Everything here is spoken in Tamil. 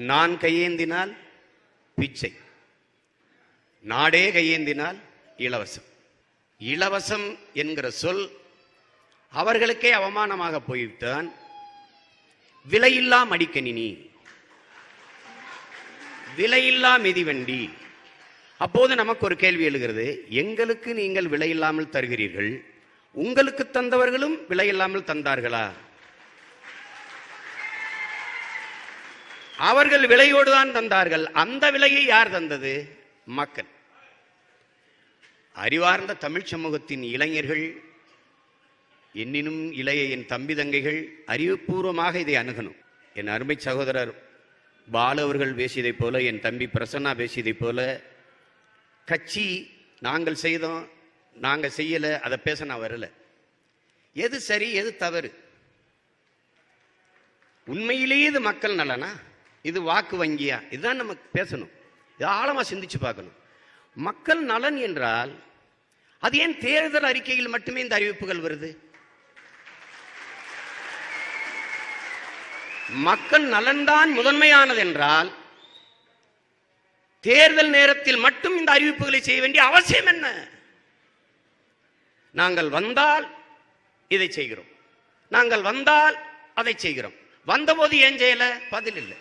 நான் கையேந்தினால் பிச்சை, நாடே கையேந்தினால் இலவசம். இலவசம் என்கிற சொல் அவர்களுக்கே அவமானமாக போய்விட்டான். விலையில்லா மடிக்கணினி, விலையில்லா மிதிவண்டி. அப்போது நமக்கு ஒரு கேள்வி எழுகிறது, எங்களுக்கு நீங்கள் விலையில்லாமல் தருகிறீர்கள், உங்களுக்கு தந்தவர்களும் விலையில்லாமல் தந்தார்களா? அவர்கள் விலையோடு தான் தந்தார்கள். அந்த விலையை யார் தந்தது? மக்கள். அறிவார்ந்த தமிழ் சமூகத்தின் இளைஞர்கள், என்னினும் இளைய என் தம்பி தங்கைகள் அறிவுபூர்வமாக இதை அணுகணும். என் அருமை சகோதரர் பாலு அவர்கள் பேசியதை போல, என் தம்பி பிரசன்னா பேசியதை போல, கட்சி நாங்கள் செய்தோம் நாங்கள் செய்யல அதை பேச நான் வரல. எது சரி எது தவறு? உண்மையிலேயே இது மக்கள் நலனா, இது வாக்கு வங்கியா? இதுதான் நம்ம பேசணும். இது ஆழமா சிந்திச்சு பார்க்கணும். மக்கள் நலன் என்றால் அது ஏன் தேர்தல் அறிக்கையில் மட்டுமே இந்த அறிவிப்புகள் வருது? மக்கள் நலன்தான் முதன்மையானது என்றால் தேர்தல் நேரத்தில் மட்டும் இந்த அறிவிப்புகளை செய்ய வேண்டிய அவசியம் என்ன? நாங்கள் வந்தால் இதை செய்கிறோம், நாங்கள் வந்தால் அதை செய்கிறோம். வந்தபோது ஏன் செய்யல? பதில் இல்லை.